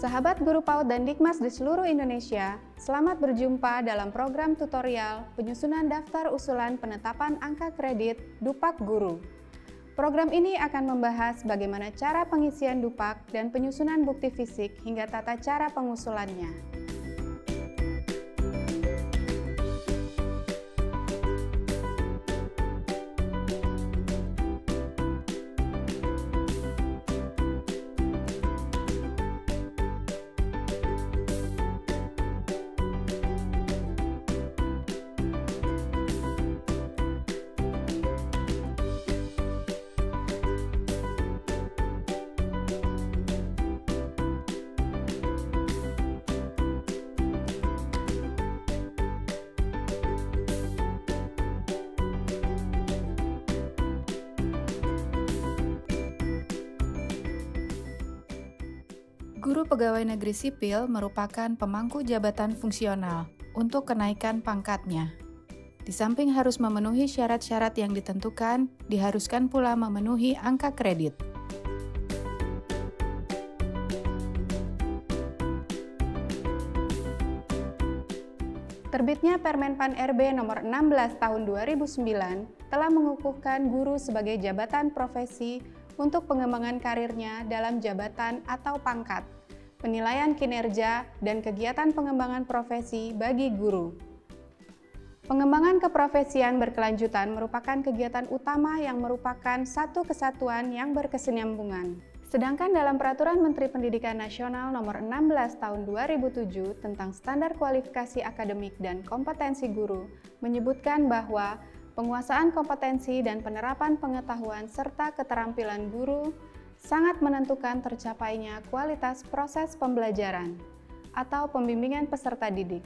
Sahabat guru PAUD dan Dikmas di seluruh Indonesia, selamat berjumpa dalam program tutorial penyusunan daftar usulan penetapan angka kredit Dupak Guru. Program ini akan membahas bagaimana cara pengisian Dupak dan penyusunan bukti fisik hingga tata cara pengusulannya. Guru pegawai negeri sipil merupakan pemangku jabatan fungsional untuk kenaikan pangkatnya. Di samping harus memenuhi syarat-syarat yang ditentukan, diharuskan pula memenuhi angka kredit. Terbitnya Permen Pan RB nomor 16 tahun 2009 telah mengukuhkan guru sebagai jabatan profesi untuk pengembangan karirnya dalam jabatan atau pangkat, penilaian kinerja, dan kegiatan pengembangan profesi bagi guru. Pengembangan keprofesian berkelanjutan merupakan kegiatan utama yang merupakan satu kesatuan yang berkesinambungan. Sedangkan dalam Peraturan Menteri Pendidikan Nasional Nomor 16 Tahun 2007 tentang Standar Kualifikasi Akademik dan Kompetensi Guru menyebutkan bahwa penguasaan kompetensi dan penerapan pengetahuan serta keterampilan guru sangat menentukan tercapainya kualitas proses pembelajaran atau pembimbingan peserta didik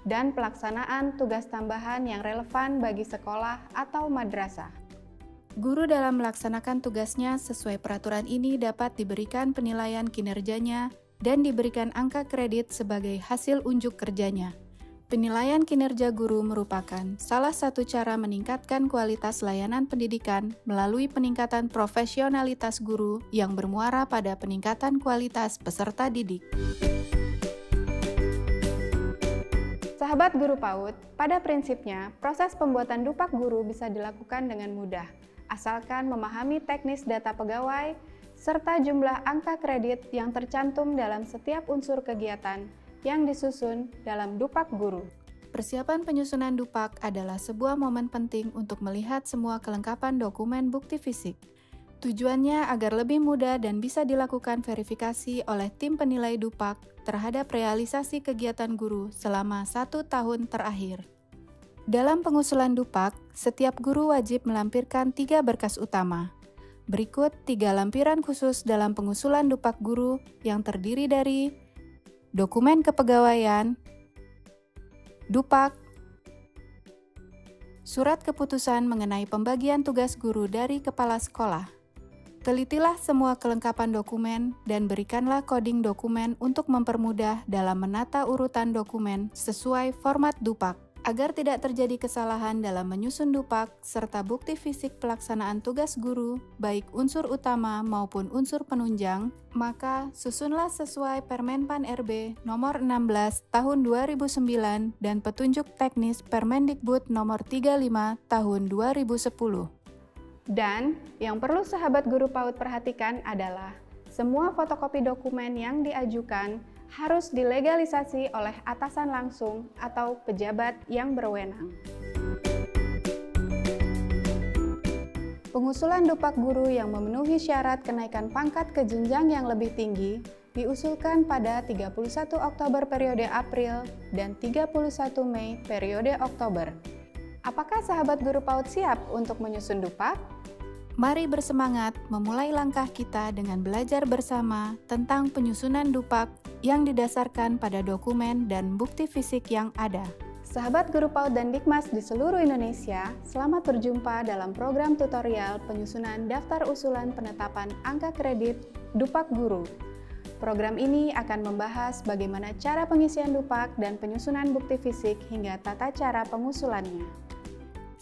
dan pelaksanaan tugas tambahan yang relevan bagi sekolah atau madrasah. Guru dalam melaksanakan tugasnya sesuai peraturan ini dapat diberikan penilaian kinerjanya dan diberikan angka kredit sebagai hasil unjuk kerjanya. Penilaian kinerja guru merupakan salah satu cara meningkatkan kualitas layanan pendidikan melalui peningkatan profesionalitas guru yang bermuara pada peningkatan kualitas peserta didik. Sahabat guru PAUD, pada prinsipnya proses pembuatan Dupak Guru bisa dilakukan dengan mudah, asalkan memahami teknis data pegawai serta jumlah angka kredit yang tercantum dalam setiap unsur kegiatan yang disusun dalam Dupak Guru. Persiapan penyusunan Dupak adalah sebuah momen penting untuk melihat semua kelengkapan dokumen bukti fisik. Tujuannya agar lebih mudah dan bisa dilakukan verifikasi oleh tim penilai Dupak terhadap realisasi kegiatan guru selama 1 tahun terakhir. Dalam pengusulan Dupak, setiap guru wajib melampirkan 3 berkas utama. Berikut 3 lampiran khusus dalam pengusulan Dupak Guru yang terdiri dari dokumen kepegawaian, Dupak, surat keputusan mengenai pembagian tugas guru dari kepala sekolah. Telitilah semua kelengkapan dokumen dan berikanlah coding dokumen untuk mempermudah dalam menata urutan dokumen sesuai format Dupak. Agar tidak terjadi kesalahan dalam menyusun Dupak serta bukti fisik pelaksanaan tugas guru, baik unsur utama maupun unsur penunjang, maka susunlah sesuai Permen Pan RB nomor 16 tahun 2009 dan petunjuk teknis Permendikbud nomor 35 tahun 2010. Dan yang perlu sahabat guru PAUD perhatikan adalah semua fotokopi dokumen yang diajukan harus dilegalisasi oleh atasan langsung atau pejabat yang berwenang. Pengusulan Dupak Guru yang memenuhi syarat kenaikan pangkat ke jenjang yang lebih tinggi diusulkan pada 31 Oktober periode April dan 31 Mei periode Oktober. Apakah sahabat guru PAUD siap untuk menyusun Dupak? Mari bersemangat memulai langkah kita dengan belajar bersama tentang penyusunan Dupak yang didasarkan pada dokumen dan bukti fisik yang ada. Sahabat guru PAUD dan Dikmas di seluruh Indonesia, selamat berjumpa dalam program tutorial penyusunan daftar usulan penetapan angka kredit Dupak Guru. Program ini akan membahas bagaimana cara pengisian Dupak dan penyusunan bukti fisik hingga tata cara pengusulannya.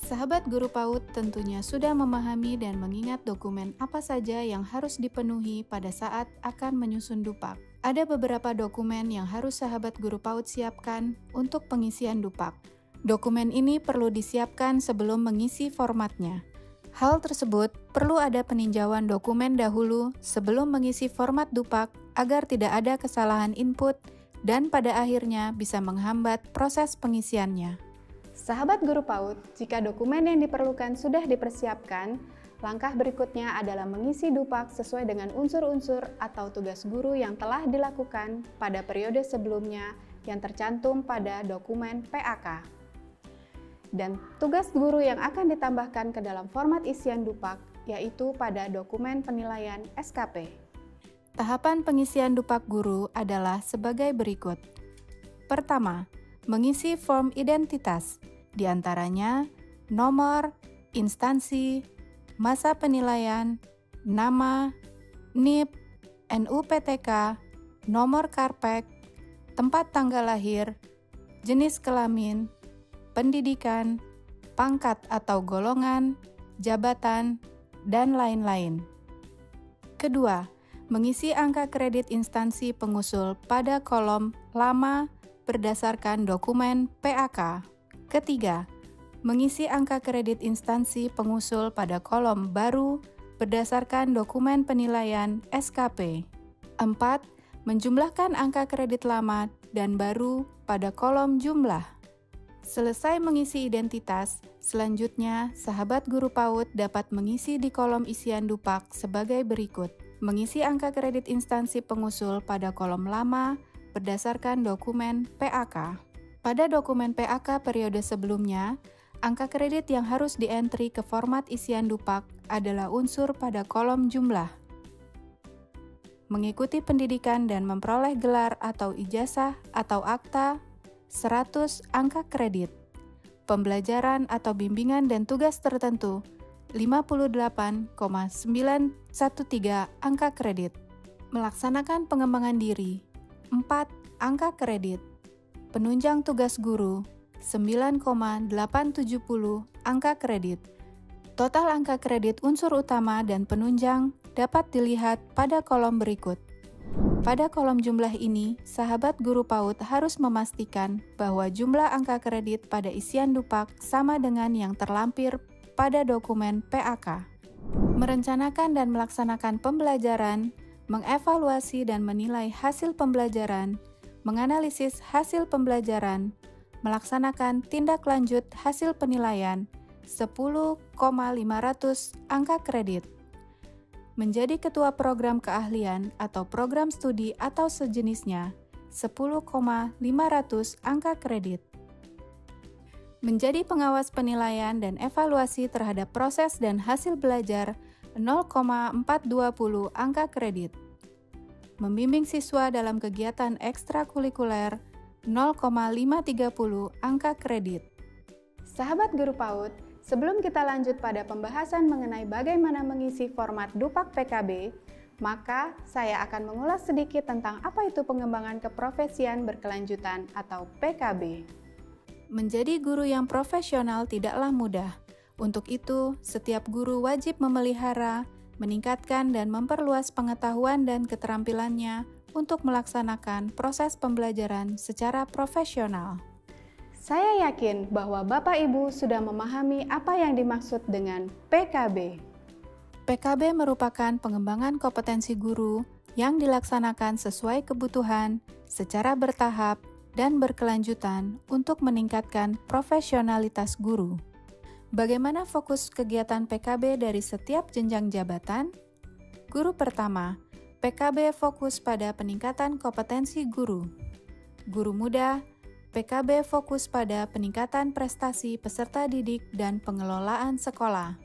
Sahabat guru PAUD tentunya sudah memahami dan mengingat dokumen apa saja yang harus dipenuhi pada saat akan menyusun Dupak. Ada beberapa dokumen yang harus sahabat guru PAUD siapkan untuk pengisian Dupak. Dokumen ini perlu disiapkan sebelum mengisi formatnya. Hal tersebut perlu ada peninjauan dokumen dahulu sebelum mengisi format Dupak agar tidak ada kesalahan input dan pada akhirnya bisa menghambat proses pengisiannya. Sahabat guru PAUD, jika dokumen yang diperlukan sudah dipersiapkan, langkah berikutnya adalah mengisi Dupak sesuai dengan unsur-unsur atau tugas guru yang telah dilakukan pada periode sebelumnya yang tercantum pada dokumen PAK. Dan tugas guru yang akan ditambahkan ke dalam format isian Dupak, yaitu pada dokumen penilaian SKP. Tahapan pengisian Dupak guru adalah sebagai berikut. Pertama, mengisi form identitas, di antaranya nomor, instansi, masa penilaian, nama, NIP, NUPTK, nomor karpek, tempat tanggal lahir, jenis kelamin, pendidikan, pangkat atau golongan, jabatan, dan lain-lain. Kedua, mengisi angka kredit instansi pengusul pada kolom lama berdasarkan dokumen PAK. Ketiga, mengisi angka kredit instansi pengusul pada kolom baru berdasarkan dokumen penilaian SKP. 4. Menjumlahkan angka kredit lama dan baru pada kolom jumlah. Selesai mengisi identitas, selanjutnya sahabat guru PAUD dapat mengisi di kolom isian Dupak sebagai berikut. Mengisi angka kredit instansi pengusul pada kolom lama berdasarkan dokumen PAK. Pada dokumen PAK periode sebelumnya, angka kredit yang harus di-entry ke format isian Dupak adalah unsur pada kolom jumlah. Mengikuti pendidikan dan memperoleh gelar atau ijazah atau akta, 100 angka kredit. Pembelajaran atau bimbingan dan tugas tertentu, 58,913 angka kredit. Melaksanakan pengembangan diri, 4 angka kredit. Penunjang tugas guru, 9,870 angka kredit. Total angka kredit unsur utama dan penunjang dapat dilihat pada kolom berikut. Pada kolom jumlah ini, sahabat guru PAUD harus memastikan bahwa jumlah angka kredit pada isian Dupak sama dengan yang terlampir pada dokumen PAK. Merencanakan dan melaksanakan pembelajaran, mengevaluasi dan menilai hasil pembelajaran, menganalisis hasil pembelajaran, melaksanakan tindak lanjut hasil penilaian, 10,500 angka kredit. Menjadi ketua program keahlian atau program studi atau sejenisnya, 10,500 angka kredit. Menjadi pengawas penilaian dan evaluasi terhadap proses dan hasil belajar, 0,420 angka kredit. Membimbing siswa dalam kegiatan ekstrakurikuler, 0,530 angka kredit. Sahabat guru PAUD, sebelum kita lanjut pada pembahasan mengenai bagaimana mengisi format Dupak PKB, maka saya akan mengulas sedikit tentang apa itu pengembangan keprofesian berkelanjutan atau PKB. Menjadi guru yang profesional tidaklah mudah. Untuk itu, setiap guru wajib memelihara, meningkatkan dan memperluas pengetahuan dan keterampilannya untuk melaksanakan proses pembelajaran secara profesional. Saya yakin bahwa Bapak Ibu sudah memahami apa yang dimaksud dengan PKB. PKB merupakan pengembangan kompetensi guru yang dilaksanakan sesuai kebutuhan, secara bertahap, dan berkelanjutan untuk meningkatkan profesionalitas guru. Bagaimana fokus kegiatan PKB dari setiap jenjang jabatan? Guru pertama, PKB fokus pada peningkatan kompetensi guru. Guru muda, PKB fokus pada peningkatan prestasi peserta didik dan pengelolaan sekolah.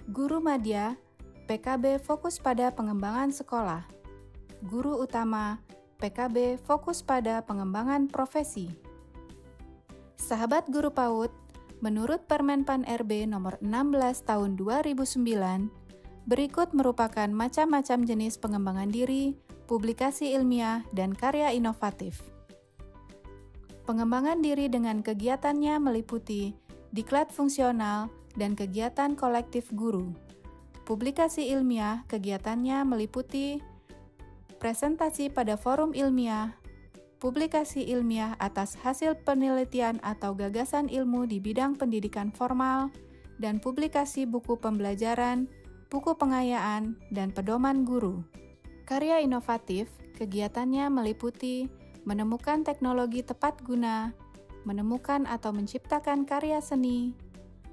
Guru madya, PKB fokus pada pengembangan sekolah. Guru utama, PKB fokus pada pengembangan profesi. Sahabat guru PAUD, menurut Permenpan RB nomor 16 tahun 2009, berikut merupakan macam-macam jenis pengembangan diri, publikasi ilmiah, dan karya inovatif. Pengembangan diri dengan kegiatannya meliputi diklat fungsional, dan kegiatan kolektif guru. Publikasi ilmiah kegiatannya meliputi presentasi pada forum ilmiah, publikasi ilmiah atas hasil penelitian atau gagasan ilmu di bidang pendidikan formal, dan publikasi buku pembelajaran, buku pengayaan, dan pedoman guru. Karya inovatif kegiatannya meliputi menemukan teknologi tepat guna, menemukan atau menciptakan karya seni,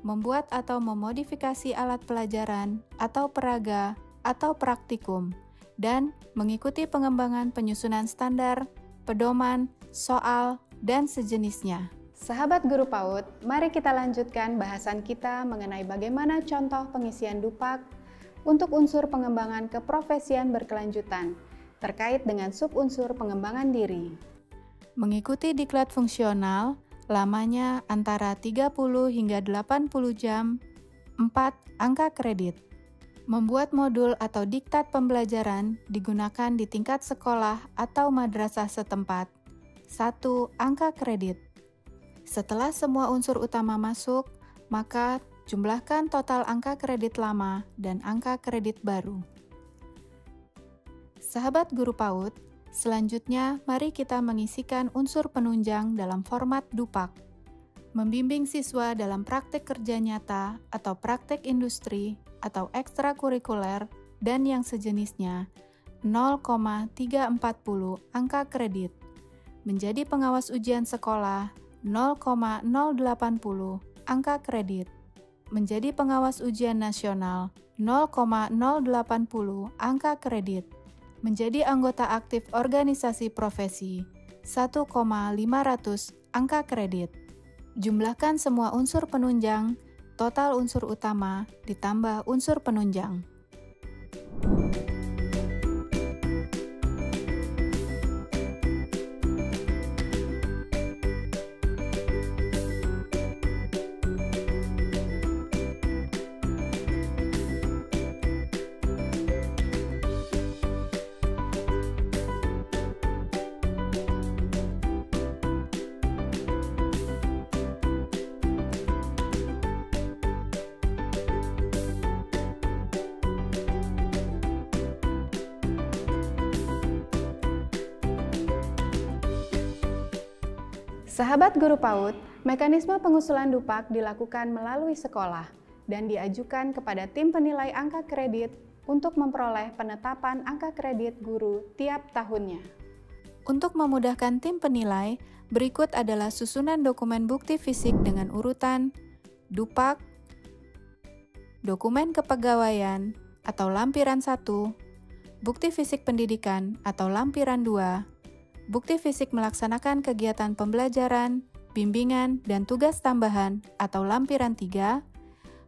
membuat atau memodifikasi alat pelajaran atau peraga atau praktikum, dan mengikuti pengembangan penyusunan standar, pedoman, soal, dan sejenisnya. Sahabat Guru PAUD, mari kita lanjutkan bahasan kita mengenai bagaimana contoh pengisian DUPAK untuk unsur pengembangan keprofesian berkelanjutan terkait dengan subunsur pengembangan diri. Mengikuti diklat fungsional, lamanya antara 30 hingga 80 jam, 4 angka kredit. Membuat modul atau diktat pembelajaran digunakan di tingkat sekolah atau madrasah setempat, 1 angka kredit. Setelah semua unsur utama masuk, maka jumlahkan total angka kredit lama dan angka kredit baru. Sahabat Guru PAUD, selanjutnya, mari kita mengisikan unsur penunjang dalam format DUPAK. Membimbing siswa dalam praktek kerja nyata atau praktek industri atau ekstrakurikuler dan yang sejenisnya, 0,340 angka kredit. Menjadi pengawas ujian sekolah, 0,080 angka kredit. Menjadi pengawas ujian nasional, 0,080 angka kredit. Menjadi anggota aktif organisasi profesi, 1,500 angka kredit. Jumlahkan semua unsur penunjang, total unsur utama ditambah unsur penunjang. Sahabat Guru PAUD, mekanisme pengusulan DUPAK dilakukan melalui sekolah dan diajukan kepada tim penilai angka kredit untuk memperoleh penetapan angka kredit guru tiap tahunnya. Untuk memudahkan tim penilai, berikut adalah susunan dokumen bukti fisik dengan urutan DUPAK, dokumen kepegawaian atau lampiran 1, bukti fisik pendidikan atau lampiran 2, bukti fisik melaksanakan kegiatan pembelajaran, bimbingan, dan tugas tambahan atau lampiran 3,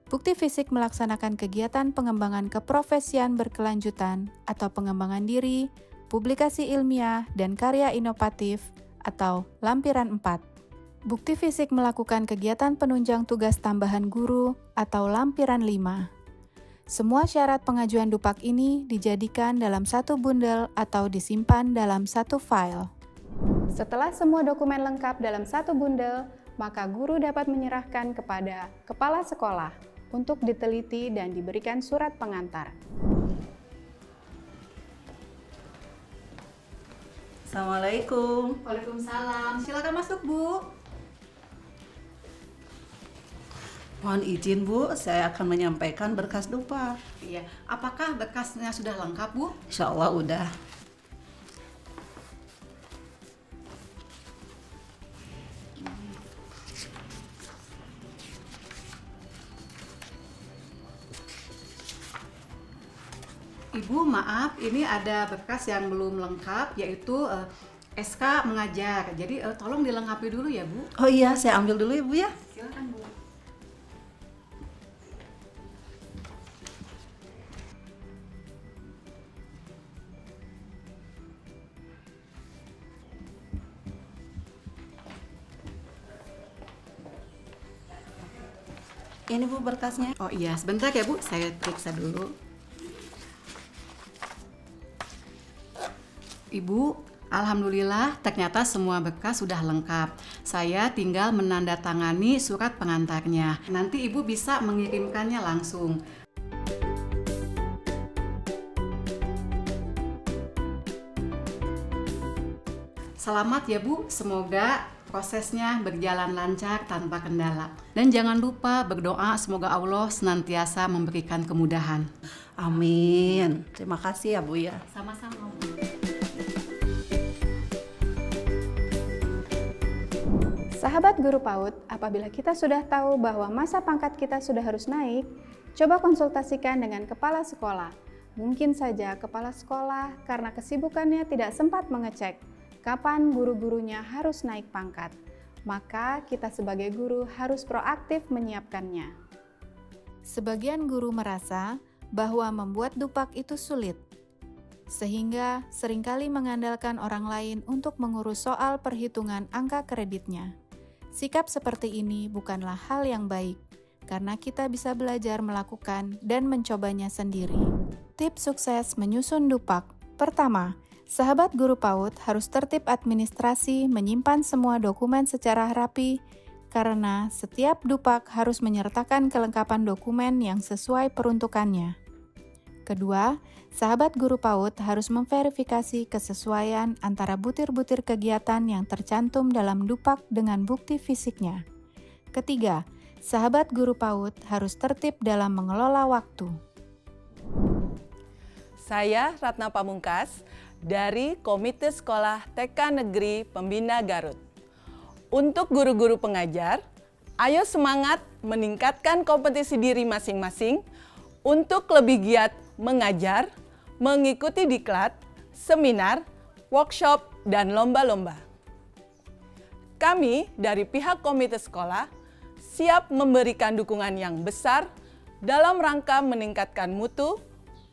bukti fisik melaksanakan kegiatan pengembangan keprofesian berkelanjutan atau pengembangan diri, publikasi ilmiah, dan karya inovatif atau lampiran 4, bukti fisik melakukan kegiatan penunjang tugas tambahan guru atau lampiran 5. Semua syarat pengajuan DUPAK ini dijadikan dalam satu bundel atau disimpan dalam satu file. Setelah semua dokumen lengkap dalam satu bundel, maka guru dapat menyerahkan kepada kepala sekolah untuk diteliti dan diberikan surat pengantar. Assalamualaikum. Waalaikumsalam. Silakan masuk, Bu. Mohon izin, Bu, saya akan menyampaikan berkas DUPAK. Iya. Apakah berkasnya sudah lengkap, Bu? Insya Allah udah. Ibu, maaf, ini ada berkas yang belum lengkap, yaitu SK mengajar. Jadi tolong dilengkapi dulu ya, Bu. Oh iya, saya ambil dulu ya, Bu ya. Silakan, Bu. Ini, Bu, berkasnya. Oh iya, sebentar ya, Bu. Saya periksa dulu. Ibu, Alhamdulillah, ternyata semua berkas sudah lengkap. Saya tinggal menandatangani surat pengantarnya. Nanti Ibu bisa mengirimkannya langsung. Selamat ya Bu, semoga prosesnya berjalan lancar tanpa kendala. Dan jangan lupa berdoa semoga Allah senantiasa memberikan kemudahan. Amin. Terima kasih ya Bu ya. Sama-sama Bu. Sahabat guru PAUD, apabila kita sudah tahu bahwa masa pangkat kita sudah harus naik, coba konsultasikan dengan kepala sekolah. Mungkin saja kepala sekolah karena kesibukannya tidak sempat mengecek kapan guru-gurunya harus naik pangkat. Maka kita sebagai guru harus proaktif menyiapkannya. Sebagian guru merasa bahwa membuat dupak itu sulit, sehingga seringkali mengandalkan orang lain untuk mengurus soal perhitungan angka kreditnya. Sikap seperti ini bukanlah hal yang baik, karena kita bisa belajar melakukan dan mencobanya sendiri. Tips sukses menyusun dupak. Pertama, sahabat guru PAUD harus tertib administrasi menyimpan semua dokumen secara rapi, karena setiap dupak harus menyertakan kelengkapan dokumen yang sesuai peruntukannya. Kedua, sahabat guru PAUD harus memverifikasi kesesuaian antara butir-butir kegiatan yang tercantum dalam dupak dengan bukti fisiknya. Ketiga, sahabat guru PAUD harus tertib dalam mengelola waktu. Saya Ratna Pamungkas dari Komite Sekolah TK Negeri Pembina Garut. Untuk guru-guru pengajar, ayo semangat meningkatkan kompetisi diri masing-masing untuk lebih giat mengajar, mengikuti diklat, seminar, workshop, dan lomba-lomba. Kami dari pihak komite sekolah siap memberikan dukungan yang besar dalam rangka meningkatkan mutu,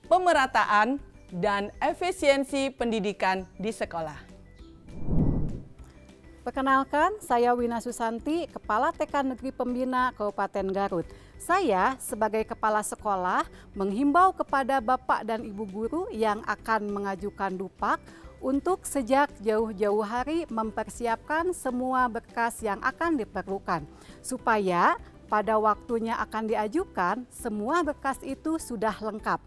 pemerataan, dan efisiensi pendidikan di sekolah. Perkenalkan, saya Wina Susanti, Kepala TK Negeri Pembina Kabupaten Garut. Saya sebagai kepala sekolah menghimbau kepada Bapak dan Ibu guru yang akan mengajukan dupak untuk sejak jauh-jauh hari mempersiapkan semua berkas yang akan diperlukan, supaya pada waktunya akan diajukan semua berkas itu sudah lengkap.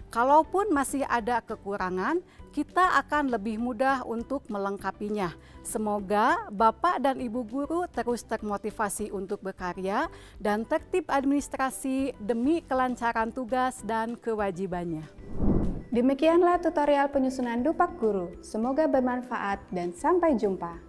Kalaupun masih ada kekurangan, kita akan lebih mudah untuk melengkapinya. Semoga Bapak dan Ibu guru terus termotivasi untuk berkarya dan tertib administrasi demi kelancaran tugas dan kewajibannya. Demikianlah tutorial penyusunan dupak guru. Semoga bermanfaat dan sampai jumpa.